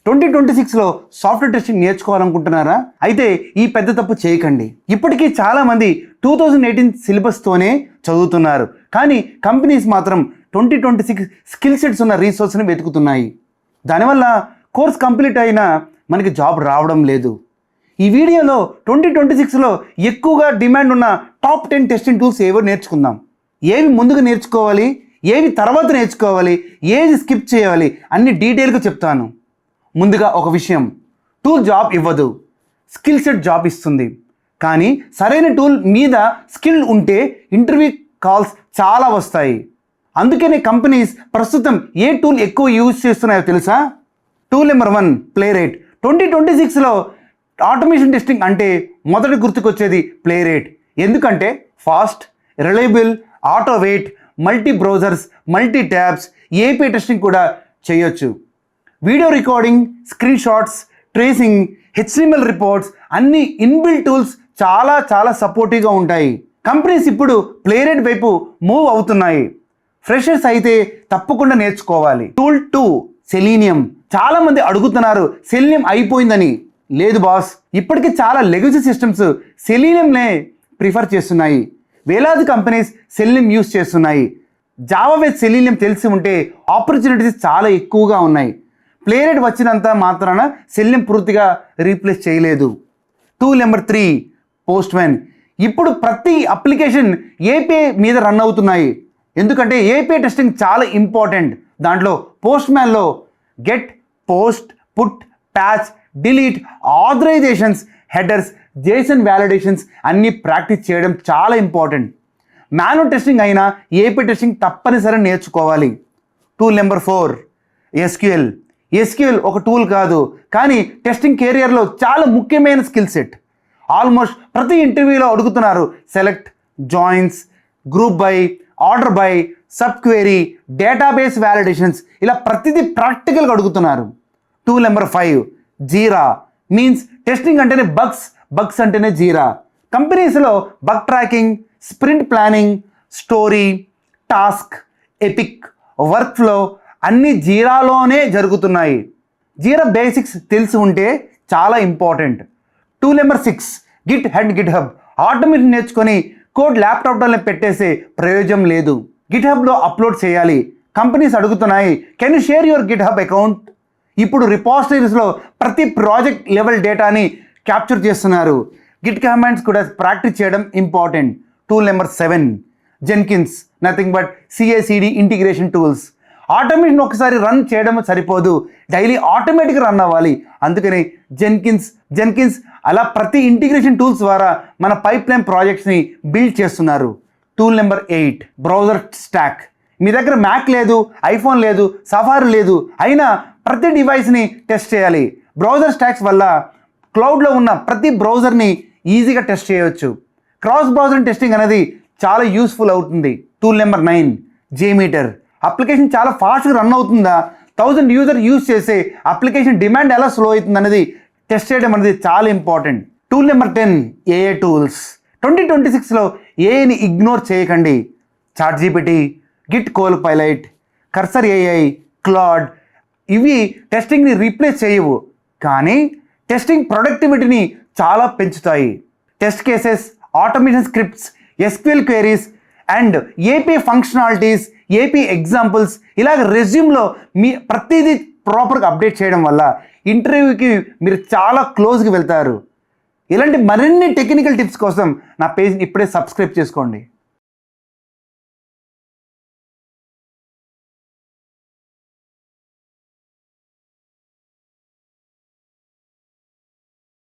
2026లో software testing నేర్చుకోవాలనుకుంటున్నారా? అయితే ఈ పెద్ద తప్పు చేయకండి. ఇప్పటికీ చాలామంది 2018 సిలబస్తోనే చదువుతున్నారు, కానీ కంపెనీస్ మాత్రం 2026 స్కిల్ సెట్స్ ఉన్న రీసోర్స్ని వెతుకుతున్నాయి. దానివల్ల కోర్స్ కంప్లీట్ అయినా మనకి జాబ్ రావడం లేదు. ఈ వీడియోలో 2026లో ఎక్కువగా డిమాండ్ ఉన్న టాప్ 10 టెస్టింగ్ టూల్స్ ఏవో నేర్చుకుందాం. ఏవి ముందుగా నేర్చుకోవాలి, ఏవి తర్వాత నేర్చుకోవాలి, ఏది స్కిప్ చేయాలి అన్ని డీటెయిల్గా చెప్తాను. ముందుగా ఒక విషయం, టూల్ జాబ్ ఇవ్వదు, స్కిల్ సెట్ జాబ్ ఇస్తుంది. కానీ సరైన టూల్ మీద స్కిల్ ఉంటే ఇంటర్వ్యూ కాల్స్ చాలా వస్తాయి. అందుకనే కంపెనీస్ ప్రస్తుతం ఏ టూల్ ఎక్కువ యూజ్ చేస్తున్నాయో తెలుసా? Tool number 1 Playwright. 2026లో ఆటోమేషన్ టెస్టింగ్ అంటే మొదటి గుర్తుకొచ్చేది ప్లేరైట్. ఎందుకంటే fast, reliable, auto wait, multi browsers, multi tabs, API testing కూడా చేయొచ్చు. Video recording, screenshots, tracing, HTML reports అన్ని ఇన్బిల్ట్ టూల్స్ చాలా సపోర్టివ్గా ఉంటాయి. కంపెనీస్ ఇప్పుడు ప్లేరైట్ వైపు మూవ్ అవుతున్నాయి. ఫ్రెషర్స్ అయితే తప్పకుండా నేర్చుకోవాలి. Tool 2 selenium. చాలామంది అడుగుతున్నారు సెలీనియం అయిపోయిందని. లేదు బాస్, ఇప్పటికీ చాలా లెగసీ సిస్టమ్స్ సెలీనియంనే ప్రిఫర్ చేస్తున్నాయి. వేలాది కంపెనీస్ సెలీనియం యూస్ చేస్తున్నాయి. జావా విత్ సెలీనియం తెలిసి ఉంటే ఆపర్చునిటీస్ చాలా ఎక్కువగా ఉన్నాయి. ప్లేరైట్ వచ్చినంత మాత్రాన సెలీనియం పూర్తిగా రీప్లేస్ చేయలేదు. Tool number 3 postman. ఇప్పుడు ప్రతి అప్లికేషన్ ఏపీఐ మీద రన్ అవుతున్నాయి. ఎందుకంటే ఏపీఐ టెస్టింగ్ చాలా ఇంపార్టెంట్. దాంట్లో పోస్ట్మ్యాన్లో get, post, put, patch, delete, authorisations, headers, JSON validations అన్నీ ప్రాక్టీస్ చేయడం చాలా ఇంపార్టెంట్. మాన్యువల్ టెస్టింగ్ అయినా ఏపీఐ టెస్టింగ్ తప్పనిసరి నేర్చుకోవాలి. Tool number 4 SQL. ఎస్క్యూఎల్ ఒక టూల్ కాదు, కానీ టెస్టింగ్ కెరియర్లో చాలా ముఖ్యమైన స్కిల్ సెట్. ఆల్మోస్ట్ ప్రతి ఇంటర్వ్యూలో అడుగుతున్నారు select, joins, group by, order by, subquery, database validations, ఇలా ప్రతిదీ ప్రాక్టికల్గా అడుగుతున్నారు. Tool number 5 Jira. Means testing అంటేనే బగ్స్ అంటేనే జీరా. కంపెనీస్లో bug tracking, sprint planning, story, task, epic, workflow అన్నీ జీరాలోనే జరుగుతున్నాయి. జీరా బేసిక్స్ తెలిసి ఉంటే చాలా important. Tool number 6 Git and GitHub. Automation నేర్చుకొని కోడ్ ల్యాప్టాప్లో పెట్టేసే ప్రయోజనం లేదు. గిట్ హబ్లో అప్లోడ్ చేయాలి. కంపెనీస్ అడుగుతున్నాయి can you share your Git hub account. ఇప్పుడు రిపాజిటరీస్లో ప్రతి ప్రాజెక్ట్ లెవెల్ డేటాని క్యాప్చర్ చేస్తున్నారు. గిట్ కమాండ్స్ కూడా ప్రాక్టీస్ చేయడం important. Tool number 7 Jenkins. Nothing but CI/CD integration tools. Automation ఒకసారి రన్ చేయడం సరిపోదు, డైలీ ఆటోమేటిక్గా రన్ అవ్వాలి. అందుకని జెన్కిన్స్ అలా ప్రతి ఇంటిగ్రేషన్ టూల్స్ ద్వారా మన పైప్ లైన్ ప్రాజెక్ట్స్ని బిల్డ్ చేస్తున్నారు. Tool number 8 BrowserStack. మీ దగ్గర మ్యాక్ లేదు, ఐఫోన్ లేదు, సఫారీ లేదు, అయినా ప్రతి డివైస్ని టెస్ట్ చేయాలి. బ్రౌజర్ స్టాక్స్ వల్ల క్లౌడ్లో ఉన్న ప్రతి బ్రౌజర్ని ఈజీగా టెస్ట్ చేయవచ్చు. క్రాస్ బ్రౌజర్ టెస్టింగ్ అనేది చాలా యూస్ఫుల్ అవుతుంది. Tool number 9 JMeter. అప్లికేషన్ చాలా ఫాస్ట్గా రన్ అవుతుందా, 1000 యూజర్ యూజ్ చేసే అప్లికేషన్ డిమాండ్ ఎలా స్లో అవుతుంది అనేది టెస్ట్ చేయడం అనేది చాలా important. Tool number 10 AI tools. 2026లో ఏఐని ఇగ్నోర్ చేయకండి. ChatGPT, Git Copilot, Cursor AI, Claude ఇవి టెస్టింగ్ని రీప్లేస్ చేయవు, కానీ టెస్టింగ్ ప్రొడక్టివిటీని చాలా పెంచుతాయి. Test cases, automation scripts, SQL queries and API functionalities, API examples ఇలాగ రెజ్యూమ్లో మీ ప్రతిదీ ప్రాపర్గా అప్డేట్ చేయడం వల్ల ఇంటర్వ్యూకి మీరు చాలా క్లోజ్గా వెళ్తారు. ఇలాంటి మరిన్ని టెక్నికల్ టిప్స్ కోసం నా పేజ్ని ఇప్పుడే సబ్స్క్రైబ్ చేసుకోండి.